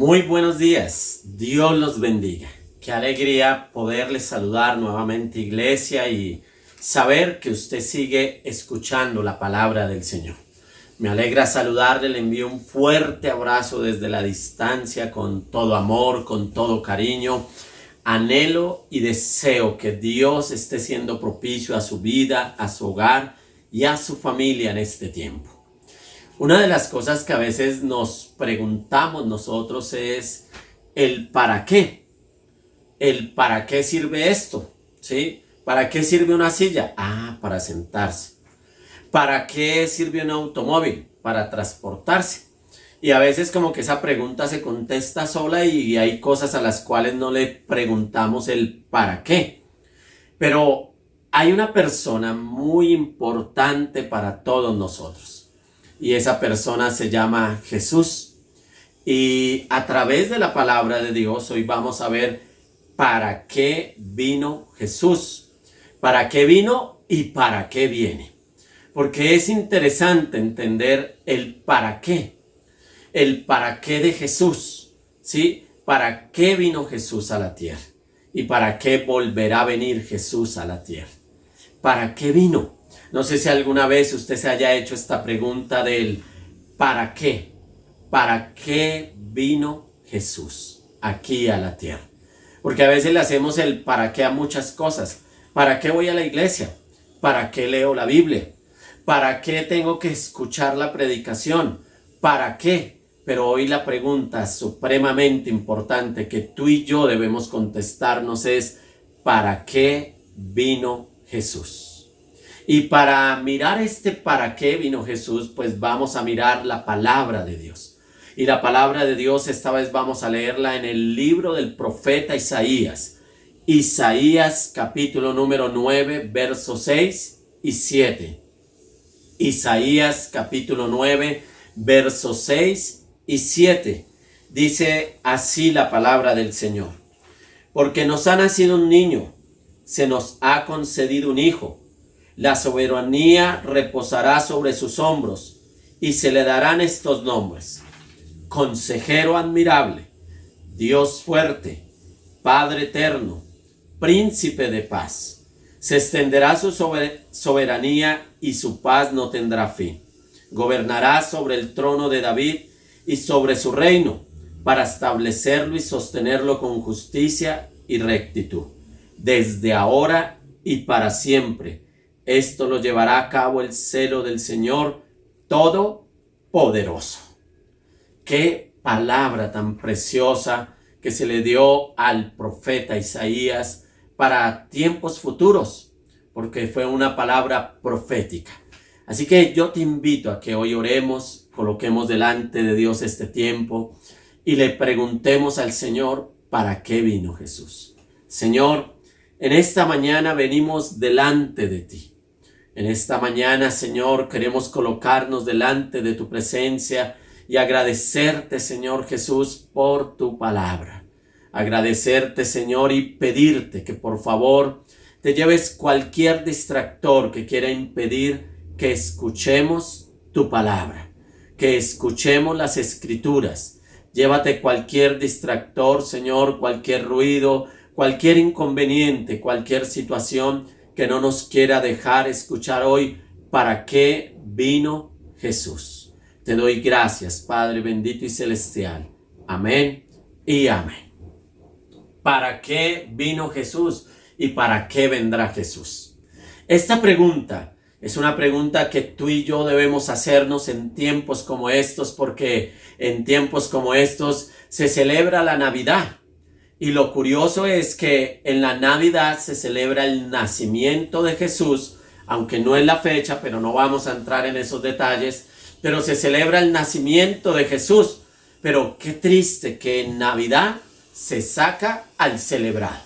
Muy buenos días, Dios los bendiga. Qué alegría poderles saludar nuevamente, iglesia, y saber que usted sigue escuchando la palabra del Señor. Me alegra saludarle, le envío un fuerte abrazo desde la distancia con todo amor, con todo cariño. Anhelo y deseo que Dios esté siendo propicio a su vida, a su hogar y a su familia en este tiempo. Una de las cosas que a veces nos preguntamos nosotros es el para qué. El para qué sirve esto, ¿sí? ¿Para qué sirve una silla? Para sentarse. ¿Para qué sirve un automóvil? Para transportarse. Y a veces como que esa pregunta se contesta sola y hay cosas a las cuales no le preguntamos el para qué. Pero hay una persona muy importante para todos nosotros. Y esa persona se llama Jesús. Y a través de la palabra de Dios hoy vamos a ver para qué vino Jesús. Para qué vino y para qué viene. Porque es interesante entender el para qué. El para qué de Jesús. ¿Sí? ¿Para qué vino Jesús a la tierra? ¿Y para qué volverá a venir Jesús a la tierra? ¿Para qué vino? No sé si alguna vez usted se haya hecho esta pregunta del ¿para qué? ¿Para qué vino Jesús aquí a la tierra? Porque a veces le hacemos el ¿para qué? A muchas cosas. ¿Para qué voy a la iglesia? ¿Para qué leo la Biblia? ¿Para qué tengo que escuchar la predicación? ¿Para qué? Pero hoy la pregunta supremamente importante que tú y yo debemos contestarnos es ¿para qué vino Jesús? Y para mirar este para qué vino Jesús, pues vamos a mirar la palabra de Dios. Y la palabra de Dios esta vez vamos a leerla en el libro del profeta Isaías. Isaías capítulo número 9, versos 6 y 7. Isaías capítulo 9, versos 6 y 7. Dice así la palabra del Señor. Porque nos ha nacido un niño, se nos ha concedido un hijo. La soberanía reposará sobre sus hombros y se le darán estos nombres: Consejero admirable, Dios fuerte, Padre eterno, Príncipe de paz. Se extenderá su soberanía y su paz no tendrá fin. Gobernará sobre el trono de David y sobre su reino, para establecerlo y sostenerlo con justicia y rectitud, desde ahora y para siempre. Esto lo llevará a cabo el celo del Señor Todopoderoso. Qué palabra tan preciosa que se le dio al profeta Isaías para tiempos futuros, porque fue una palabra profética. Así que yo te invito a que hoy oremos, coloquemos delante de Dios este tiempo y le preguntemos al Señor para qué vino Jesús. Señor, en esta mañana venimos delante de ti. En esta mañana, Señor, queremos colocarnos delante de tu presencia y agradecerte, Señor Jesús, por tu palabra. Agradecerte, Señor, y pedirte que por favor te lleves cualquier distractor que quiera impedir que escuchemos tu palabra, que escuchemos las escrituras. Llévate cualquier distractor, Señor, cualquier ruido, cualquier inconveniente, cualquier situación que no nos quiera dejar escuchar hoy para qué vino Jesús. Te doy gracias, Padre bendito y celestial. Amén y amén. ¿Para qué vino Jesús y para qué vendrá Jesús? Esta pregunta es una pregunta que tú y yo debemos hacernos en tiempos como estos, porque en tiempos como estos se celebra la Navidad. Y lo curioso es que en la Navidad se celebra el nacimiento de Jesús, aunque no es la fecha, pero no vamos a entrar en esos detalles, pero se celebra el nacimiento de Jesús. Pero qué triste que en Navidad se saca al celebrado.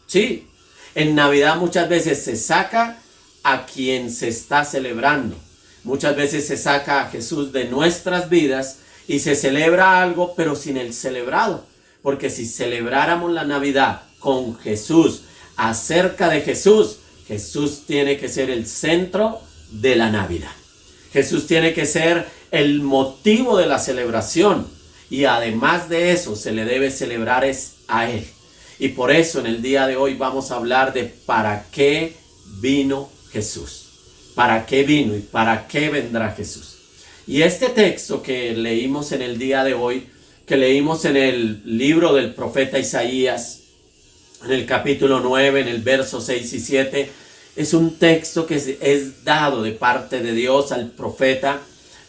Sí, en Navidad muchas veces se saca a quien se está celebrando. Muchas veces se saca a Jesús de nuestras vidas y se celebra algo, pero sin el celebrado. Porque si celebráramos la Navidad con Jesús, acerca de Jesús, Jesús tiene que ser el centro de la Navidad. Jesús tiene que ser el motivo de la celebración. y además de eso se le debe celebrar es a Él. Y por eso en el día de hoy vamos a hablar de para qué vino Jesús. ¿Para qué vino y para qué vendrá Jesús? Y este texto que leímos en el día de hoy, que leímos en el libro del profeta Isaías, en el capítulo 9, en el verso 6 y 7, es un texto que es dado de parte de Dios al profeta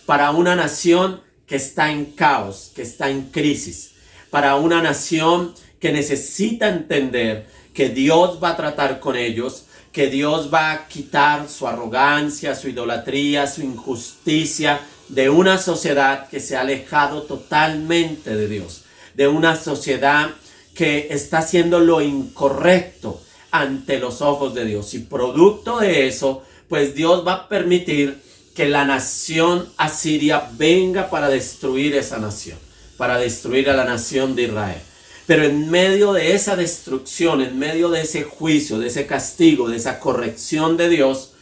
para una nación que está en caos, que está en crisis, para una nación que necesita entender que Dios va a tratar con ellos, que Dios va a quitar su arrogancia, su idolatría, su injusticia de una sociedad que se ha alejado totalmente de Dios, de una sociedad que está haciendo lo incorrecto ante los ojos de Dios. Y producto de eso, pues Dios va a permitir que la nación asiria venga para destruir esa nación, para destruir a la nación de Israel. Pero en medio de esa destrucción, en medio de ese juicio, de ese castigo, de esa corrección de Dios,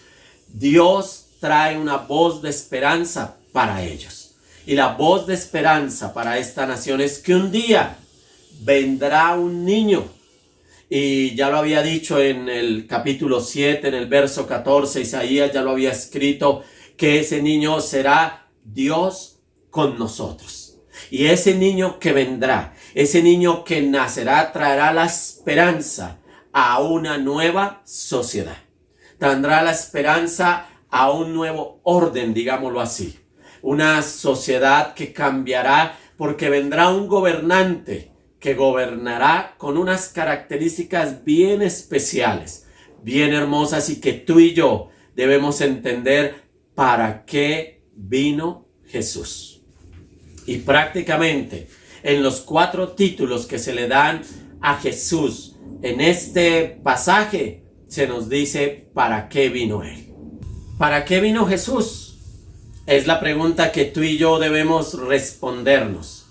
Dios trae una voz de esperanza para ellos. Y la voz de esperanza para esta nación es que un día vendrá un niño. Y ya lo había dicho en el capítulo 7, en el verso 14, Isaías ya lo había escrito, que ese niño será Dios con nosotros. Y ese niño que vendrá, ese niño que nacerá, traerá la esperanza a una nueva sociedad. Tendrá la esperanza a un nuevo orden, digámoslo así. Una sociedad que cambiará porque vendrá un gobernante que gobernará con unas características bien especiales, bien hermosas, y que tú y yo debemos entender para qué vino Jesús. Y prácticamente en los 4 títulos que se le dan a Jesús en este pasaje se nos dice para qué vino Él. ¿Para qué vino Jesús? Es la pregunta que tú y yo debemos respondernos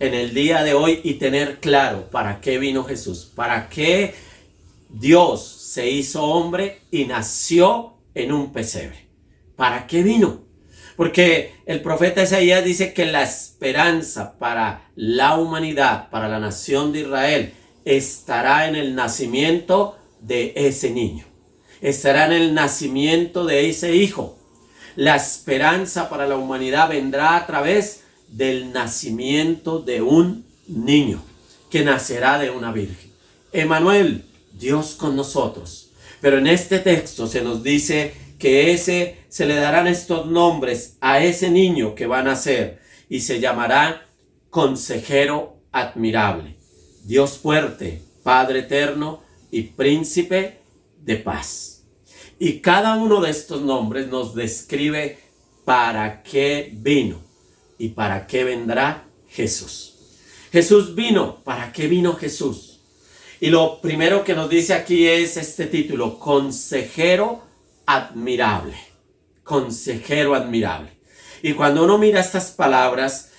en el día de hoy y tener claro para qué vino Jesús. ¿Para qué Dios se hizo hombre y nació en un pesebre? ¿Para qué vino? Porque el profeta Isaías dice que la esperanza para la humanidad, para la nación de Israel, estará en el nacimiento de ese niño. Estará en el nacimiento de ese hijo. La esperanza para la humanidad vendrá a través del nacimiento de un niño que nacerá de una virgen. Emmanuel, Dios con nosotros. Pero en este texto se nos dice que se le darán estos nombres a ese niño que va a nacer y se llamará Consejero Admirable, Dios Fuerte, Padre Eterno y Príncipe de Paz. Y cada uno de estos nombres nos describe para qué vino y para qué vendrá Jesús. Jesús vino. ¿Para qué vino Jesús? Y lo primero que nos dice aquí es este título, Consejero Admirable. Consejero admirable. Y cuando uno mira estas palabras,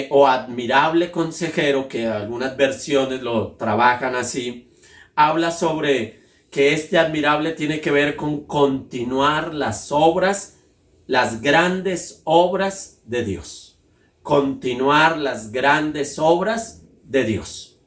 o admirable consejero, que algunas versiones lo trabajan así, habla sobre que este admirable tiene que ver con continuar las obras, las grandes obras de Dios. Continuar las grandes obras de Dios.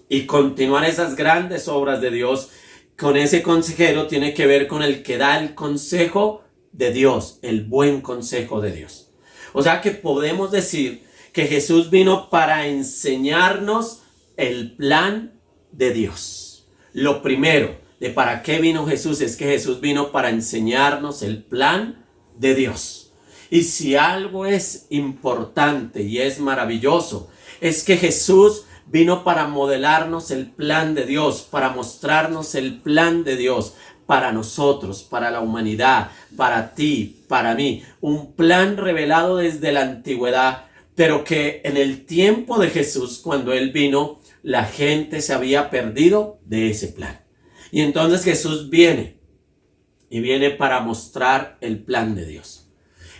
Y continuar esas grandes obras de Dios con ese consejero tiene que ver con el que da el consejo de Dios, el buen consejo de Dios. O sea que podemos decir que Jesús vino para enseñarnos el plan de Dios. Lo primero de para qué vino Jesús es que Jesús vino para enseñarnos el plan de Dios. Y si algo es importante y es maravilloso, es que Jesús vino para modelarnos el plan de Dios, para mostrarnos el plan de Dios para nosotros, para la humanidad, para ti, para mí. Un plan revelado desde la antigüedad, pero que en el tiempo de Jesús, cuando Él vino, la gente se había perdido de ese plan. Y entonces Jesús viene para mostrar el plan de Dios.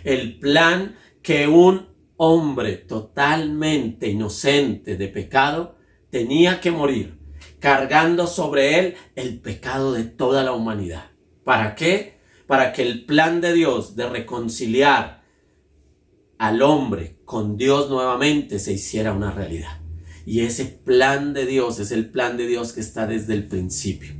El plan que un hombre totalmente inocente de pecado tenía que morir, cargando sobre él el pecado de toda la humanidad. ¿Para qué? Para que el plan de Dios de reconciliar al hombre con Dios nuevamente se hiciera una realidad. Y ese plan de Dios es el plan de Dios que está desde el principio.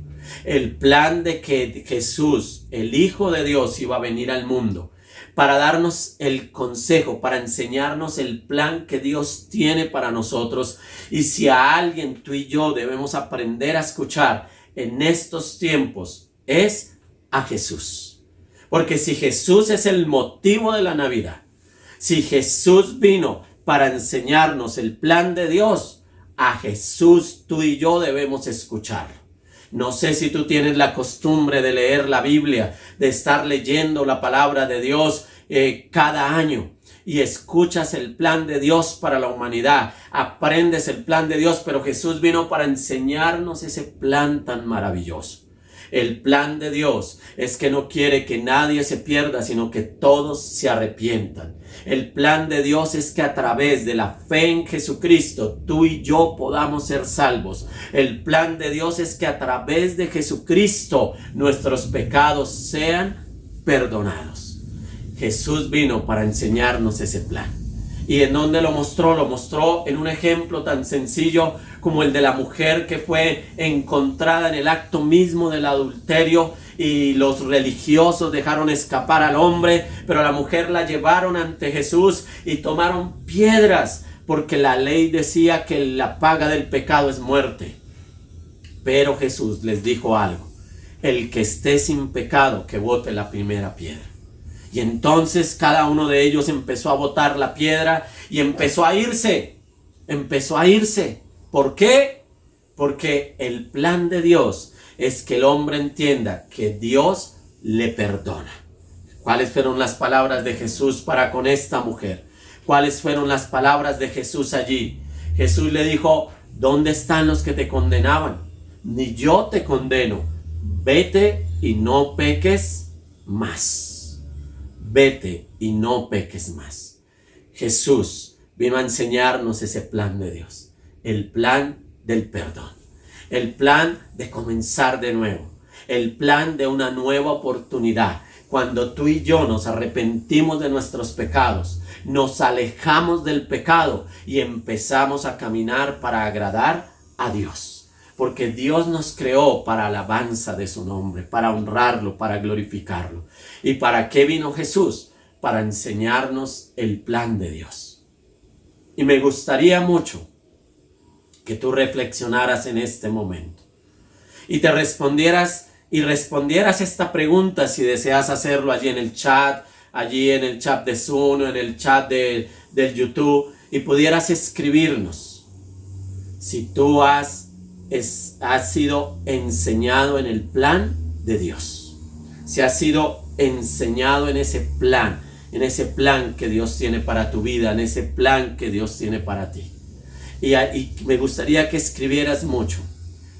El plan de que Jesús, el Hijo de Dios, iba a venir al mundo para darnos el consejo, para enseñarnos el plan que Dios tiene para nosotros. Y si a alguien, tú y yo, debemos aprender a escuchar en estos tiempos, es a Jesús. Porque si Jesús es el motivo de la Navidad, si Jesús vino para enseñarnos el plan de Dios, a Jesús tú y yo debemos escucharlo. No sé si tú tienes la costumbre de leer la Biblia, de estar leyendo la palabra de Dios cada año y escuchas el plan de Dios para la humanidad, aprendes el plan de Dios, pero Jesús vino para enseñarnos ese plan tan maravilloso. El plan de Dios es que no quiere que nadie se pierda, sino que todos se arrepientan. El plan de Dios es que a través de la fe en Jesucristo, tú y yo podamos ser salvos. El plan de Dios es que a través de Jesucristo nuestros pecados sean perdonados. Jesús vino para enseñarnos ese plan. ¿Y en dónde lo mostró? Lo mostró en un ejemplo tan sencillo como el de la mujer que fue encontrada en el acto mismo del adulterio y los religiosos dejaron escapar al hombre, pero a la mujer la llevaron ante Jesús y tomaron piedras porque la ley decía que la paga del pecado es muerte. Pero Jesús les dijo algo: el que esté sin pecado, que bote la primera piedra. Y entonces cada uno de ellos empezó a botar la piedra y empezó a irse. ¿Por qué? Porque el plan de Dios es que el hombre entienda que Dios le perdona. ¿Cuáles fueron las palabras de Jesús para con esta mujer? ¿Cuáles fueron las palabras de Jesús allí? Jesús le dijo: ¿dónde están los que te condenaban? Ni yo te condeno. Vete y no peques más. Vete y no peques más. Jesús vino a enseñarnos ese plan de Dios, el plan del perdón, el plan de comenzar de nuevo, el plan de una nueva oportunidad. Cuando tú y yo nos arrepentimos de nuestros pecados, nos alejamos del pecado y empezamos a caminar para agradar a Dios. Porque Dios nos creó para alabanza de su nombre, para honrarlo, para glorificarlo. ¿Y para qué vino Jesús? Para enseñarnos el plan de Dios. Y me gustaría mucho que tú reflexionaras en este momento y te respondieras esta pregunta, si deseas hacerlo allí en el chat de Zoom o en el chat del YouTube, y pudieras escribirnos si tú has sido enseñado en el plan de Dios, si has sido enseñado en ese plan que Dios tiene para tu vida, en ese plan que Dios tiene para ti. Y me gustaría que escribieras mucho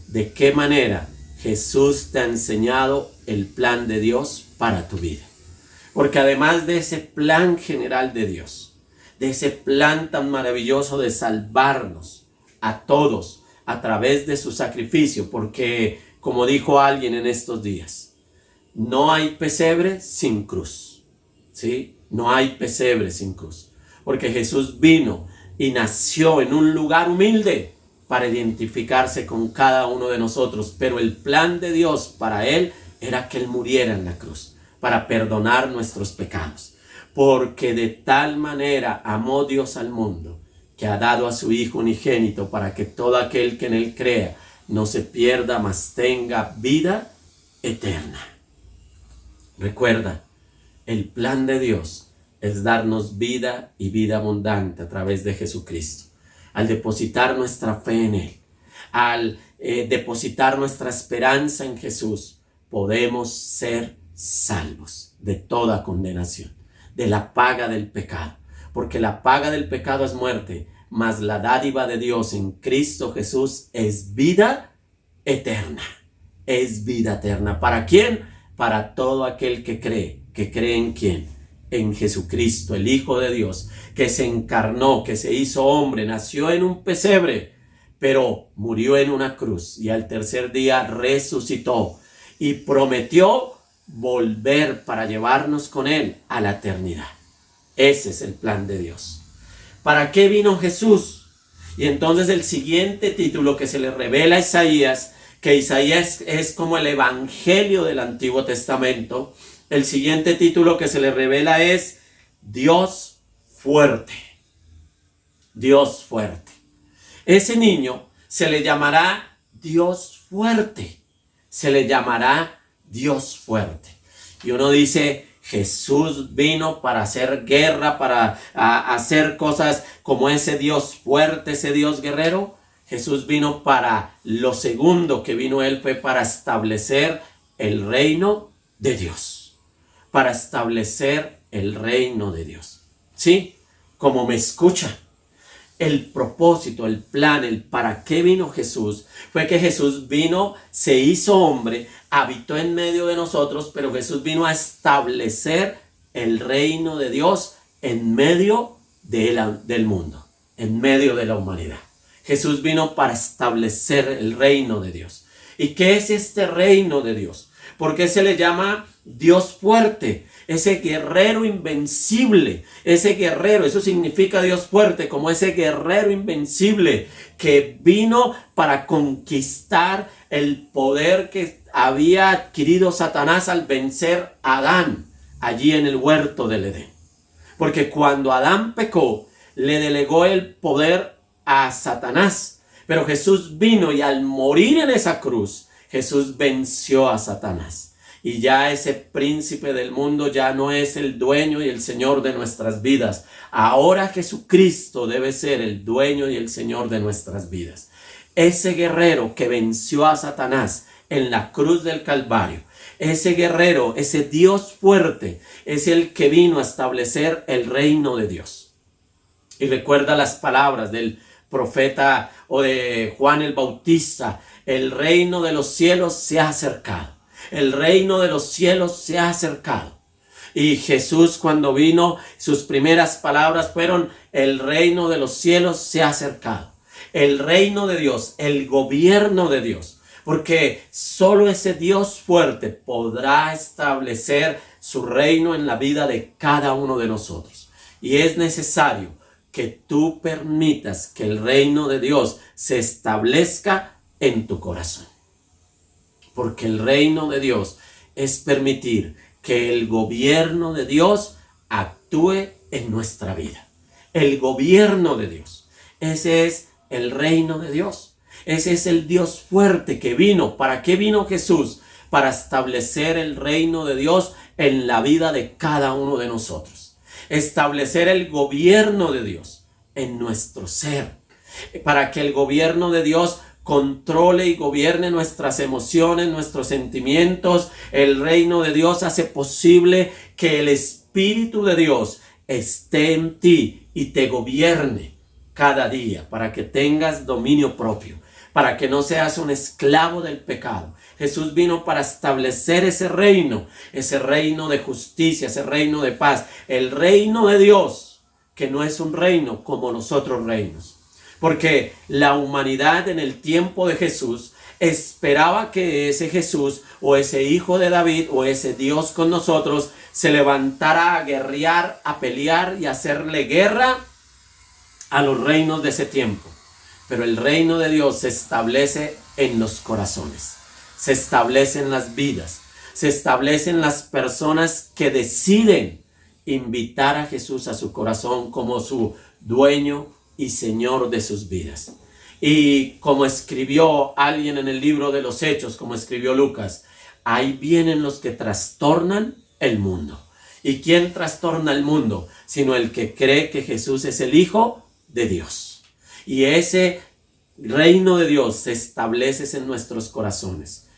de qué manera Jesús te ha enseñado el plan de Dios para tu vida. Porque además de ese plan general de Dios, de ese plan tan maravilloso de salvarnos a todos a través de su sacrificio, porque como dijo alguien en estos días, no hay pesebre sin cruz, ¿sí? No hay pesebre sin cruz, porque Jesús vino y nació en un lugar humilde para identificarse con cada uno de nosotros, pero el plan de Dios para él era que él muriera en la cruz, para perdonar nuestros pecados, porque de tal manera amó Dios al mundo, que ha dado a su Hijo unigénito para que todo aquel que en él crea no se pierda, mas tenga vida eterna. Recuerda, el plan de Dios es darnos vida y vida abundante a través de Jesucristo. Al depositar nuestra fe en él, al depositar nuestra esperanza en Jesús, podemos ser salvos de toda condenación, de la paga del pecado. Porque la paga del pecado es muerte, mas la dádiva de Dios en Cristo Jesús es vida eterna. Es vida eterna. ¿Para quién? Para todo aquel que cree. ¿Que cree en quién? En Jesucristo, el Hijo de Dios, que se encarnó, que se hizo hombre, nació en un pesebre, pero murió en una cruz y al tercer día resucitó y prometió volver para llevarnos con él a la eternidad. Ese es el plan de Dios. ¿Para qué vino Jesús? Y entonces el siguiente título que se le revela a Isaías, que Isaías es como el evangelio del Antiguo Testamento, el siguiente título que se le revela es Dios fuerte. Dios fuerte. Ese niño se le llamará Dios fuerte. Se le llamará Dios fuerte. Y uno dice, Jesús vino para hacer guerra, para hacer cosas como ese Dios fuerte, ese Dios guerrero. Jesús vino para lo segundo que vino él fue para establecer el reino de Dios. Para establecer el reino de Dios. ¿Sí? Como me escucha. El propósito, el plan, el para qué vino Jesús, fue que Jesús vino, se hizo hombre, habitó en medio de nosotros, pero Jesús vino a establecer el reino de Dios en medio del mundo, en medio de la humanidad. Jesús vino para establecer el reino de Dios. ¿Y qué es este reino de Dios? ¿Por qué se le llama Dios fuerte? Ese guerrero invencible, ese guerrero, eso significa Dios fuerte, como ese guerrero invencible que vino para conquistar el poder que había adquirido Satanás al vencer a Adán allí en el huerto del Edén. Porque cuando Adán pecó, le delegó el poder a Satanás, pero Jesús vino y al morir en esa cruz, Jesús venció a Satanás. Y ya ese príncipe del mundo ya no es el dueño y el señor de nuestras vidas. Ahora Jesucristo debe ser el dueño y el señor de nuestras vidas. Ese guerrero que venció a Satanás en la cruz del Calvario, ese guerrero, ese Dios fuerte, es el que vino a establecer el reino de Dios. Y recuerda las palabras del profeta o de Juan el Bautista: el reino de los cielos se ha acercado. El reino de los cielos se ha acercado. Y Jesús, cuando vino, sus primeras palabras fueron: el reino de los cielos se ha acercado. El reino de Dios, el gobierno de Dios. Porque solo ese Dios fuerte podrá establecer su reino en la vida de cada uno de nosotros. Y es necesario que tú permitas que el reino de Dios se establezca en tu corazón. Porque el reino de Dios es permitir que el gobierno de Dios actúe en nuestra vida. El gobierno de Dios. Ese es el reino de Dios. Ese es el Dios fuerte que vino. ¿Para qué vino Jesús? Para establecer el reino de Dios en la vida de cada uno de nosotros. Establecer el gobierno de Dios en nuestro ser. Para que el gobierno de Dios controle y gobierne nuestras emociones, nuestros sentimientos. El reino de Dios hace posible que el Espíritu de Dios esté en ti y te gobierne cada día, para que tengas dominio propio, para que no seas un esclavo del pecado. Jesús vino para establecer ese reino de justicia, ese reino de paz, el reino de Dios, que no es un reino como los otros reinos. Porque la humanidad en el tiempo de Jesús esperaba que ese Jesús o ese hijo de David o ese Dios con nosotros se levantara a guerrear, a pelear y a hacerle guerra a los reinos de ese tiempo. Pero el reino de Dios se establece en los corazones, se establece en las vidas, se establece en las personas que deciden invitar a Jesús a su corazón como su dueño y Señor de sus vidas. Y como escribió alguien en el libro de los Hechos, como escribió Lucas, ahí vienen los que trastornan el mundo. ¿Y quién trastorna el mundo? Sino el que cree que Jesús es el Hijo de Dios. Y ese reino de Dios se establece en nuestros corazones,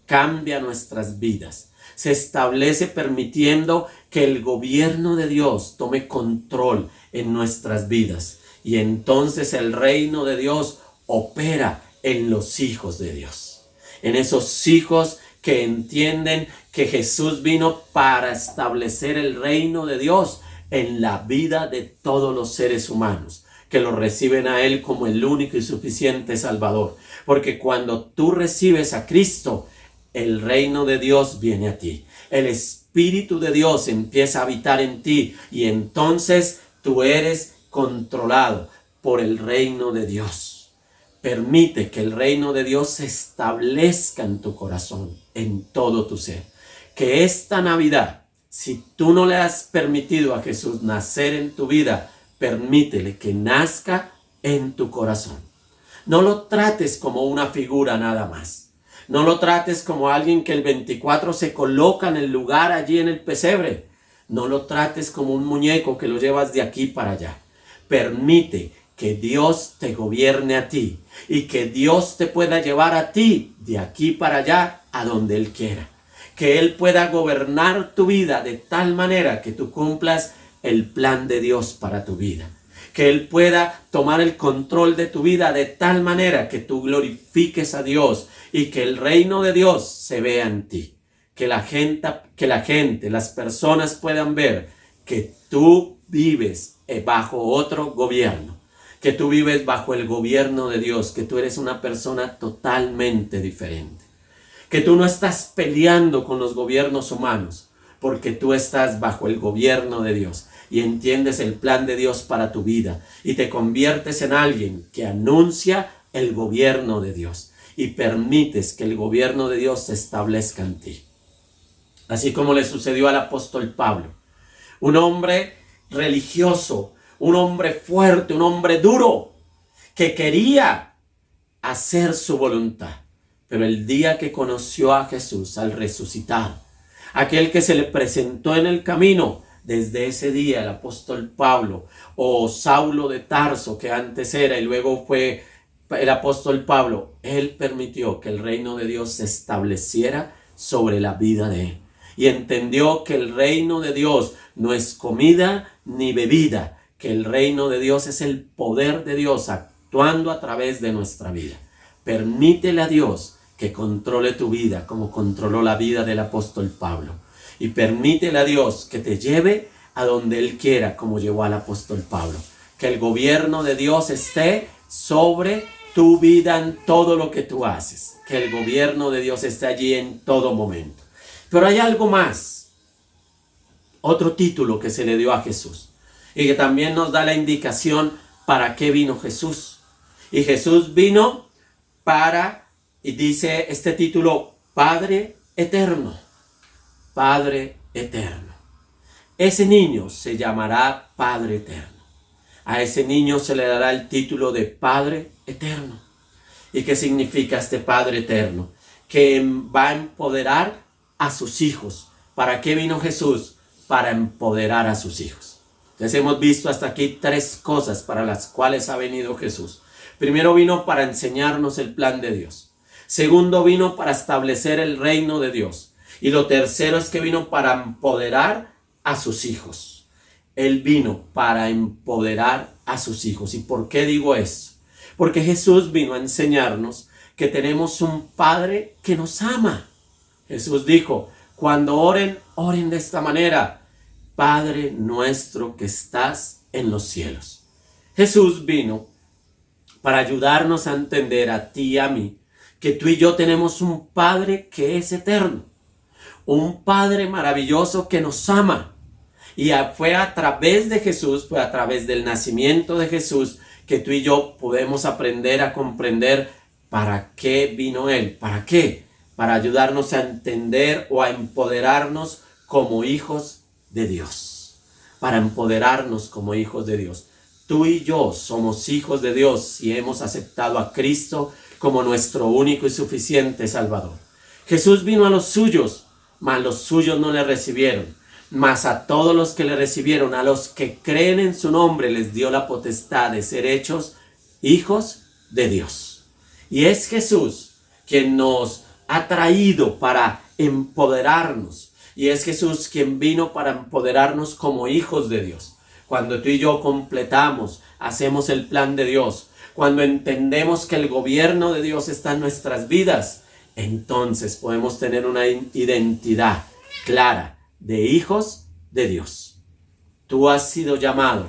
cambia nuestras vidas, se establece permitiendo que el gobierno de Dios tome control en nuestras vidas. Y entonces el reino de Dios opera en los hijos de Dios. En esos hijos que entienden que Jesús vino para establecer el reino de Dios en la vida de todos los seres humanos, que lo reciben a Él como el único y suficiente Salvador. Porque cuando tú recibes a Cristo, el reino de Dios viene a ti. El Espíritu Espíritu de Dios empieza a habitar en ti y entonces tú eres controlado por el reino de Dios. Permite que el reino de Dios se establezca en tu corazón, en todo tu ser. Que esta Navidad, si tú no le has permitido a Jesús nacer en tu vida, permítele que nazca en tu corazón. No lo trates como una figura nada más. No lo trates como alguien que el 24 se coloca en el lugar allí en el pesebre. No lo trates como un muñeco que lo llevas de aquí para allá. Permite que Dios te gobierne a ti y que Dios te pueda llevar a ti de aquí para allá a donde Él quiera. Que Él pueda gobernar tu vida de tal manera que tú cumplas el plan de Dios para tu vida. Que Él pueda tomar el control de tu vida de tal manera que tú glorifiques a Dios y que el reino de Dios se vea en ti. Que la gente, las personas puedan ver que tú vives bajo otro gobierno. Que tú vives bajo el gobierno de Dios, que tú eres una persona totalmente diferente. Que tú no estás peleando con los gobiernos humanos, porque tú estás bajo el gobierno de Dios y entiendes el plan de Dios para tu vida y te conviertes en alguien que anuncia el gobierno de Dios y permites que el gobierno de Dios se establezca en ti. Así como le sucedió al apóstol Pablo, un hombre religioso, un hombre fuerte, un hombre duro, que quería hacer su voluntad. Pero el día que conoció a Jesús al resucitar, aquel que se le presentó en el camino, desde ese día el apóstol Pablo, o Saulo de Tarso, que antes era y luego fue el apóstol Pablo, él permitió que el reino de Dios se estableciera sobre la vida de él. Y entendió que el reino de Dios no es comida ni bebida, que el reino de Dios es el poder de Dios actuando a través de nuestra vida. Permítele a Dios que controle tu vida como controló la vida del apóstol Pablo. Y permítele a Dios que te lleve a donde Él quiera, como llevó al apóstol Pablo. Que el gobierno de Dios esté sobre tu vida en todo lo que tú haces. Que el gobierno de Dios esté allí en todo momento. Pero hay algo más. Otro título que se le dio a Jesús. Y que también nos da la indicación para qué vino Jesús. Y Jesús vino para, y dice este título, Padre Eterno. Padre Eterno. Ese niño se llamará Padre Eterno. A ese niño se le dará el título de Padre Eterno. ¿Y qué significa este Padre Eterno? Que va a empoderar a sus hijos. ¿Para qué vino Jesús? Para empoderar a sus hijos. Entonces hemos visto hasta aquí 3 cosas para las cuales ha venido Jesús. Primero vino para enseñarnos el plan de Dios. Segundo vino para establecer el reino de Dios. Y lo tercero es que vino para empoderar a sus hijos. Él vino para empoderar a sus hijos. ¿Y por qué digo esto? Porque Jesús vino a enseñarnos que tenemos un Padre que nos ama. Jesús dijo, cuando oren, oren de esta manera. Padre nuestro que estás en los cielos. Jesús vino para ayudarnos a entender a ti y a mí que tú y yo tenemos un Padre que es eterno. Un Padre maravilloso que nos ama. Y fue a través de Jesús, fue a través del nacimiento de Jesús que tú y yo podemos aprender a comprender para qué vino Él. ¿Para qué? Para ayudarnos a entender o a empoderarnos como hijos de Dios. Para empoderarnos como hijos de Dios. Tú y yo somos hijos de Dios si hemos aceptado a Cristo como nuestro único y suficiente Salvador. Jesús vino a los suyos, mas los suyos no le recibieron. Mas a todos los que le recibieron, a los que creen en su nombre, les dio la potestad de ser hechos hijos de Dios. Y es Jesús quien nos ha traído para empoderarnos. Y es Jesús quien vino para empoderarnos como hijos de Dios. Cuando tú y yo completamos, hacemos el plan de Dios, cuando entendemos que el gobierno de Dios está en nuestras vidas, entonces podemos tener una identidad clara de hijos de Dios. Tú has sido llamado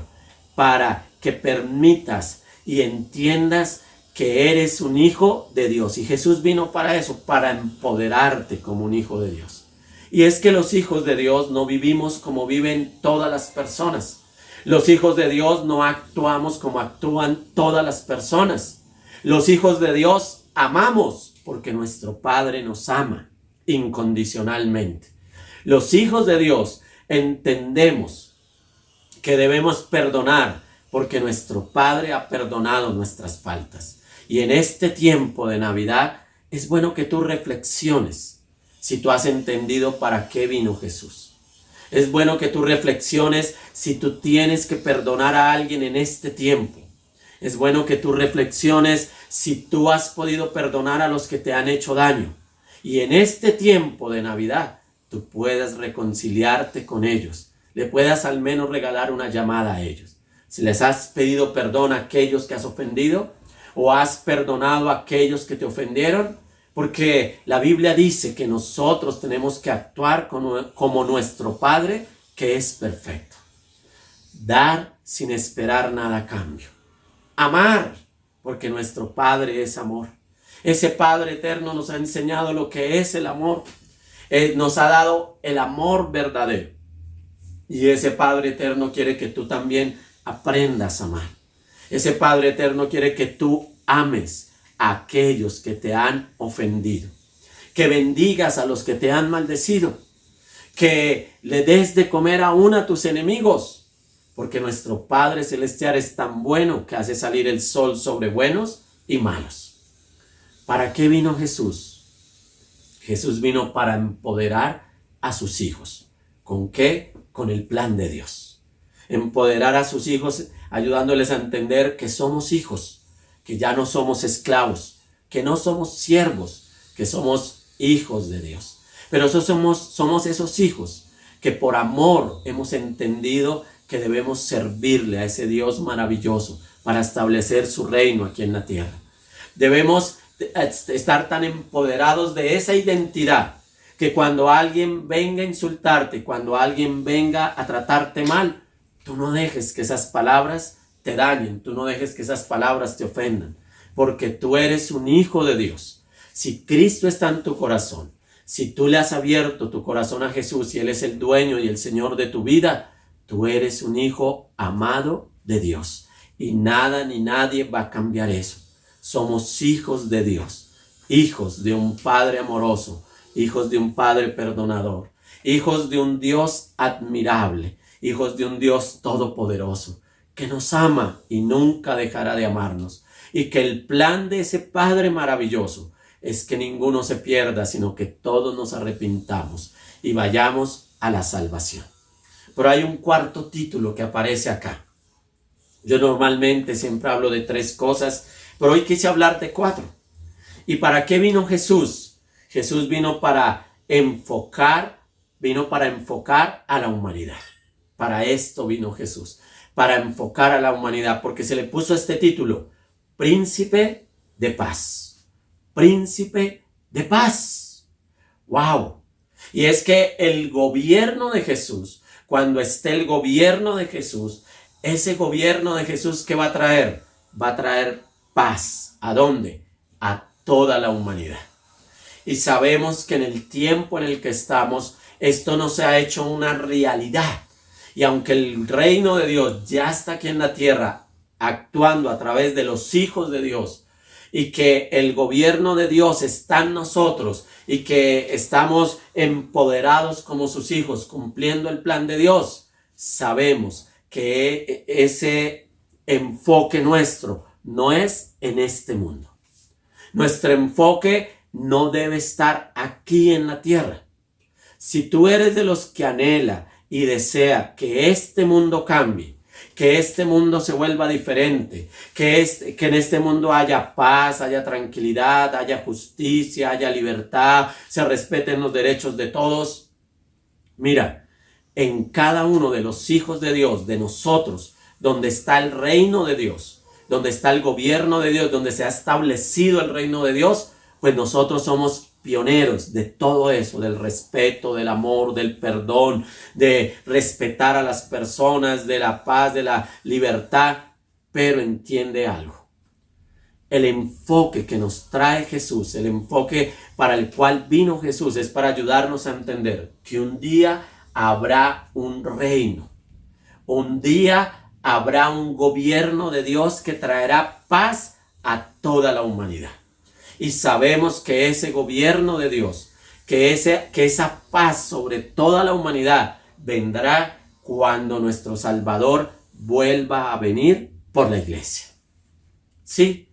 para que permitas y entiendas que eres un hijo de Dios. Y Jesús vino para eso, para empoderarte como un hijo de Dios. Y es que los hijos de Dios no vivimos como viven todas las personas. Los hijos de Dios no actuamos como actúan todas las personas. Los hijos de Dios amamos porque nuestro Padre nos ama incondicionalmente. Los hijos de Dios entendemos que debemos perdonar porque nuestro Padre ha perdonado nuestras faltas. Y en este tiempo de Navidad es bueno que tú reflexiones si tú has entendido para qué vino Jesús. Es bueno que tú reflexiones si tú tienes que perdonar a alguien en este tiempo. Es bueno que tú reflexiones si tú has podido perdonar a los que te han hecho daño. Y en este tiempo de Navidad tú puedas reconciliarte con ellos. Le puedas al menos regalar una llamada a ellos. Si les has pedido perdón a aquellos que has ofendido o has perdonado a aquellos que te ofendieron, porque la Biblia dice que nosotros tenemos que actuar como nuestro Padre que es perfecto. Dar sin esperar nada a cambio. Amar, porque nuestro Padre es amor. Ese Padre eterno nos ha enseñado lo que es el amor. Nos ha dado el amor verdadero. Y ese Padre eterno quiere que tú también aprendas a amar. Ese Padre eterno quiere que tú ames a aquellos que te han ofendido, que bendigas a los que te han maldecido, que le des de comer aún a tus enemigos, porque nuestro Padre Celestial es tan bueno que hace salir el sol sobre buenos y malos. ¿Para qué vino Jesús? Jesús vino para empoderar a sus hijos. ¿Con qué? Con el plan de Dios. Empoderar a sus hijos ayudándoles a entender que somos hijos, que ya no somos esclavos, que no somos siervos, que somos hijos de Dios. Pero somos esos hijos que por amor hemos entendido que debemos servirle a ese Dios maravilloso para establecer su reino aquí en la tierra. Debemos estar tan empoderados de esa identidad que cuando alguien venga a insultarte, cuando alguien venga a tratarte mal, tú no dejes que esas palabras te dañen, tú no dejes que esas palabras te ofendan, porque tú eres un hijo de Dios. Si Cristo está en tu corazón, si tú le has abierto tu corazón a Jesús y Él es el dueño y el Señor de tu vida, tú eres un hijo amado de Dios y nada ni nadie va a cambiar eso. Somos hijos de Dios, hijos de un Padre amoroso, hijos de un Padre perdonador, hijos de un Dios admirable, hijos de un Dios todopoderoso, que nos ama y nunca dejará de amarnos. Y que el plan de ese Padre maravilloso es que ninguno se pierda, sino que todos nos arrepintamos y vayamos a la salvación. Pero hay un cuarto título que aparece acá. Yo normalmente siempre hablo de 3 cosas, pero hoy quise hablar de 4. ¿Y para qué vino Jesús? Jesús vino para enfocar a la humanidad. Para esto vino Jesús, para enfocar a la humanidad, porque se le puso este título, Príncipe de Paz. Príncipe de Paz. ¡Wow! Y es que el gobierno de Jesús, cuando esté el gobierno de Jesús, ese gobierno de Jesús, ¿qué va a traer? Va a traer paz. ¿A dónde? A toda la humanidad. Y sabemos que en el tiempo en el que estamos, esto no se ha hecho una realidad. Y aunque el reino de Dios ya está aquí en la tierra, actuando a través de los hijos de Dios, y que el gobierno de Dios está en nosotros, y que estamos empoderados como sus hijos, cumpliendo el plan de Dios, sabemos que ese enfoque nuestro no es en este mundo. Nuestro enfoque no debe estar aquí en la tierra. Si tú eres de los que anhela y desea que este mundo cambie, que este mundo se vuelva diferente, que en este mundo haya paz, haya tranquilidad, haya justicia, haya libertad, se respeten los derechos de todos. Mira, en cada uno de los hijos de Dios, de nosotros, donde está el reino de Dios, donde está el gobierno de Dios, donde se ha establecido el reino de Dios, pues nosotros somos pioneros de todo eso, del respeto, del amor, del perdón, de respetar a las personas, de la paz, de la libertad. Pero entiende algo. el enfoque que nos trae Jesús, el enfoque para el cual vino Jesús, es para ayudarnos a entender que un día habrá un reino. Un día habrá un gobierno de Dios que traerá paz a toda la humanidad. Y sabemos que ese gobierno de Dios, que esa paz sobre toda la humanidad vendrá cuando nuestro Salvador vuelva a venir por la iglesia. Sí,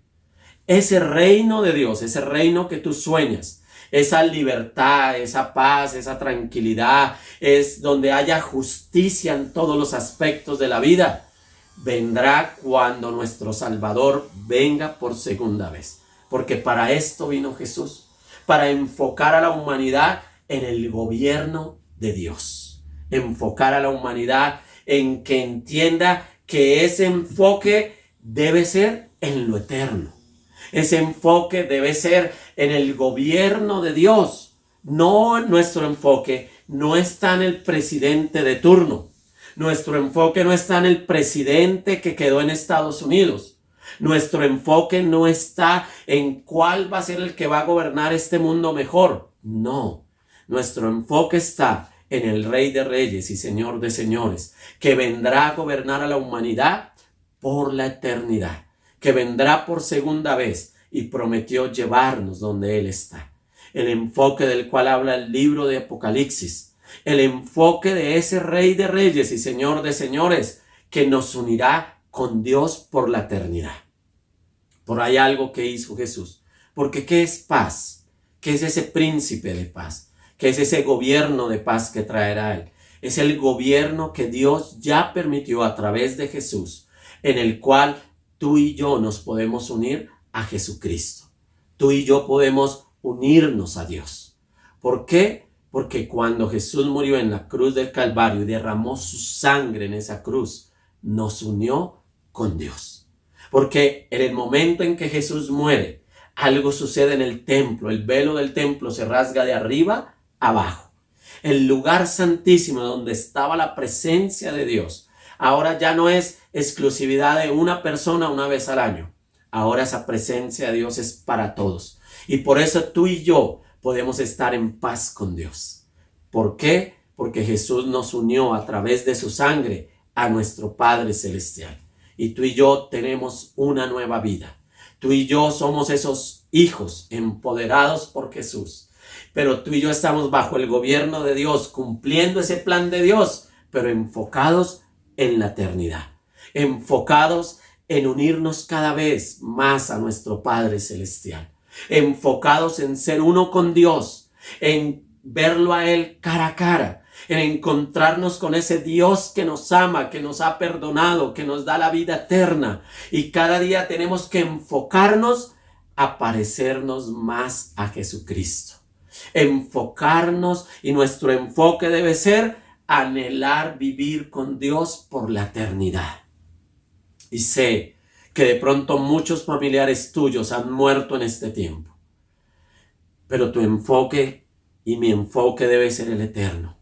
ese reino de Dios, ese reino que tú sueñas, esa libertad, esa paz, esa tranquilidad, es donde haya justicia en todos los aspectos de la vida, vendrá cuando nuestro Salvador venga por segunda vez. Porque para esto vino Jesús, para enfocar a la humanidad en el gobierno de Dios. Enfocar a la humanidad en que entienda que ese enfoque debe ser en lo eterno. Ese enfoque debe ser en el gobierno de Dios. No, nuestro enfoque no está en el presidente de turno. Nuestro enfoque no está en el presidente que quedó en Estados Unidos. Nuestro enfoque no está en cuál va a ser el que va a gobernar este mundo mejor. No, nuestro enfoque está en el Rey de Reyes y Señor de Señores, que vendrá a gobernar a la humanidad por la eternidad, que vendrá por segunda vez y prometió llevarnos donde Él está. El enfoque del cual habla el libro de Apocalipsis, el enfoque de ese Rey de Reyes y Señor de Señores, que nos unirá con Dios por la eternidad. Por ahí algo que hizo Jesús. Porque ¿qué es paz? ¿Qué es ese príncipe de paz? ¿Qué es ese gobierno de paz que traerá Él? Es el gobierno que Dios ya permitió a través de Jesús, en el cual tú y yo nos podemos unir a Jesucristo. Tú y yo podemos unirnos a Dios. ¿Por qué? Porque cuando Jesús murió en la cruz del Calvario y derramó su sangre en esa cruz, nos unió con Dios. Porque en el momento en que Jesús muere, algo sucede en el templo. El velo del templo se rasga de arriba a abajo. El lugar santísimo donde estaba la presencia de Dios, ahora ya no es exclusividad de una persona una vez al año. Ahora esa presencia de Dios es para todos. Y por eso tú y yo podemos estar en paz con Dios. ¿Por qué? Porque Jesús nos unió a través de su sangre a nuestro Padre Celestial. Y tú y yo tenemos una nueva vida. Tú y yo somos esos hijos empoderados por Jesús. Pero tú y yo estamos bajo el gobierno de Dios, cumpliendo ese plan de Dios, pero enfocados en la eternidad. Enfocados en unirnos cada vez más a nuestro Padre Celestial. Enfocados en ser uno con Dios, en verlo a Él cara a cara, en encontrarnos con ese Dios que nos ama, que nos ha perdonado, que nos da la vida eterna. Y cada día tenemos que enfocarnos a parecernos más a Jesucristo. Enfocarnos, y nuestro enfoque debe ser anhelar vivir con Dios por la eternidad. Y sé que de pronto muchos familiares tuyos han muerto en este tiempo. Pero tu enfoque y mi enfoque debe ser el eterno.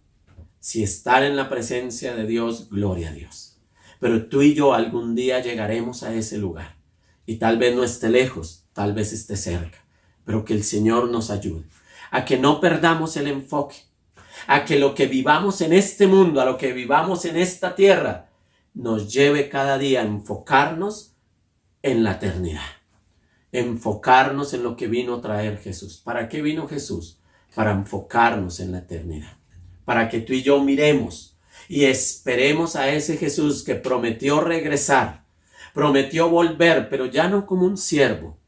Si estar en la presencia de Dios, gloria a Dios. Pero tú y yo algún día llegaremos a ese lugar. Y tal vez no esté lejos, tal vez esté cerca. Pero que el Señor nos ayude a que no perdamos el enfoque. A que lo que vivamos en este mundo, a lo que vivamos en esta tierra, nos lleve cada día a enfocarnos en la eternidad. Enfocarnos en lo que vino a traer Jesús. ¿Para qué vino Jesús? Para enfocarnos en la eternidad. Para que tú y yo miremos y esperemos a ese Jesús que prometió regresar, prometió volver, pero ya no como un siervo,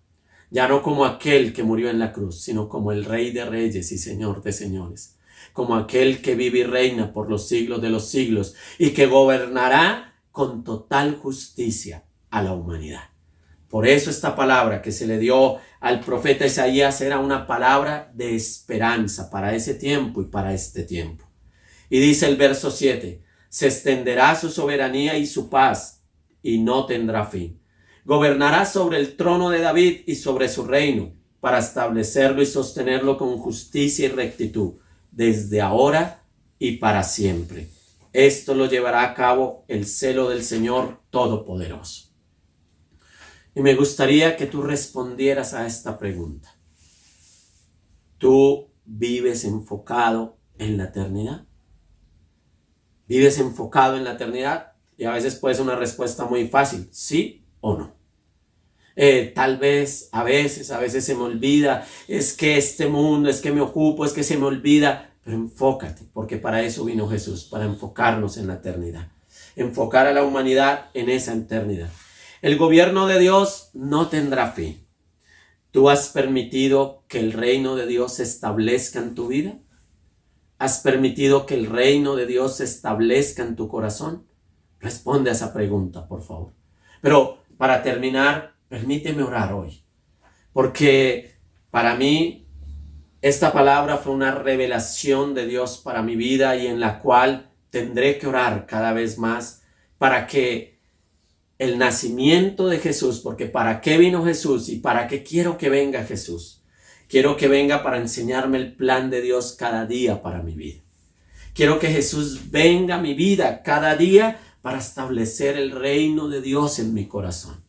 ya no como aquel que murió en la cruz, sino como el Rey de Reyes y Señor de Señores, como aquel que vive y reina por los siglos de los siglos y que gobernará con total justicia a la humanidad. Por eso esta palabra que se le dio al profeta Isaías era una palabra de esperanza para ese tiempo y para este tiempo. Y dice el verso 7, se extenderá su soberanía y su paz y no tendrá fin. Gobernará sobre el trono de David y sobre su reino, para establecerlo y sostenerlo con justicia y rectitud, desde ahora y para siempre. Esto lo llevará a cabo el celo del Señor Todopoderoso. Y me gustaría que tú respondieras a esta pregunta. ¿Tú vives enfocado en la eternidad? ¿Vives enfocado en la eternidad? Y a veces puede ser una respuesta muy fácil, sí o no. Tal vez, a veces se me olvida, es que este mundo, es que me ocupo, es que se me olvida, pero enfócate, porque para eso vino Jesús, para enfocarnos en la eternidad, enfocar a la humanidad en esa eternidad. El gobierno de Dios no tendrá fin. ¿Tú has permitido que el reino de Dios se establezca en tu vida? ¿Has permitido que el reino de Dios se establezca en tu corazón? Responde a esa pregunta, por favor. Pero para terminar, permíteme orar hoy, porque para mí esta palabra fue una revelación de Dios para mi vida y en la cual tendré que orar cada vez más para que el nacimiento de Jesús, porque ¿para qué vino Jesús y para qué quiero que venga Jesús? Quiero que venga para enseñarme el plan de Dios cada día para mi vida. Quiero que Jesús venga a mi vida cada día para establecer el reino de Dios en mi corazón.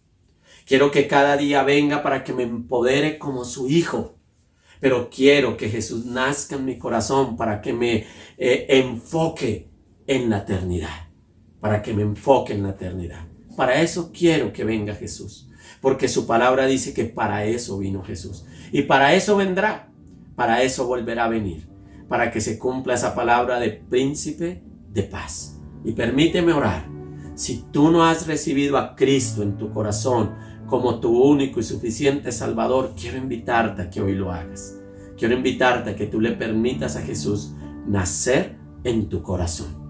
Quiero que cada día venga para que me empodere como su hijo. Pero quiero que Jesús nazca en mi corazón para que me enfoque en la eternidad. Para que me enfoque en la eternidad. Para eso quiero que venga Jesús. Porque su palabra dice que para eso vino Jesús. Y para eso vendrá. Para eso volverá a venir. Para que se cumpla esa palabra de príncipe de paz. Y permíteme orar. Si tú no has recibido a Cristo en tu corazón como tu único y suficiente Salvador, quiero invitarte a que hoy lo hagas. Quiero invitarte a que tú le permitas a Jesús nacer en tu corazón.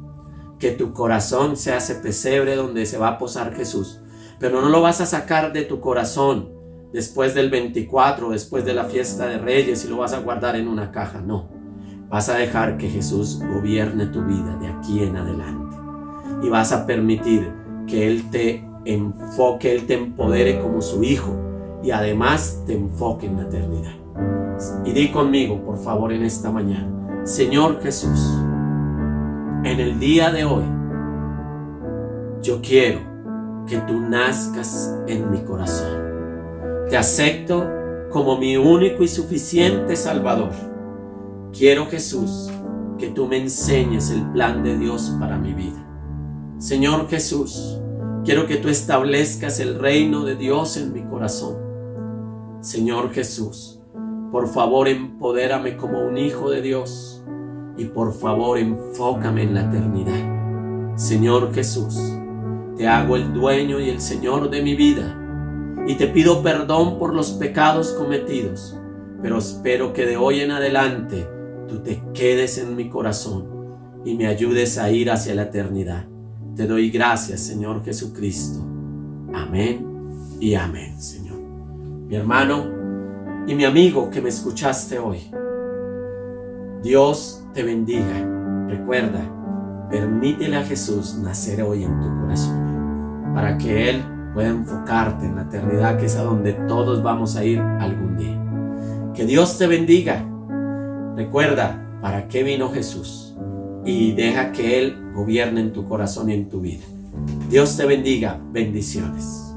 Que tu corazón sea ese pesebre donde se va a posar Jesús. Pero no lo vas a sacar de tu corazón después del 24, después de la fiesta de Reyes y lo vas a guardar en una caja. No. Vas a dejar que Jesús gobierne tu vida de aquí en adelante. Y vas a permitir que Él te enfoque, Él te empodere como su hijo y además te enfoque en la eternidad. Y di conmigo, por favor, en esta mañana: Señor Jesús, en el día de hoy, yo quiero que tú nazcas en mi corazón. Te acepto como mi único y suficiente Salvador. Quiero, Jesús, que tú me enseñes el plan de Dios para mi vida. Señor Jesús, quiero que tú establezcas el reino de Dios en mi corazón. Señor Jesús, por favor, empodérame como un hijo de Dios y por favor, enfócame en la eternidad. Señor Jesús, te hago el dueño y el Señor de mi vida y te pido perdón por los pecados cometidos, pero espero que de hoy en adelante tú te quedes en mi corazón y me ayudes a ir hacia la eternidad. Te doy gracias, Señor Jesucristo. Amén y amén, Señor. Mi hermano y mi amigo que me escuchaste hoy, Dios te bendiga. Recuerda, permítele a Jesús nacer hoy en tu corazón para que Él pueda enfocarte en la eternidad, que es a donde todos vamos a ir algún día. Que Dios te bendiga. Recuerda para qué vino Jesús y deja que Él gobierne en tu corazón y en tu vida. Dios te bendiga. Bendiciones.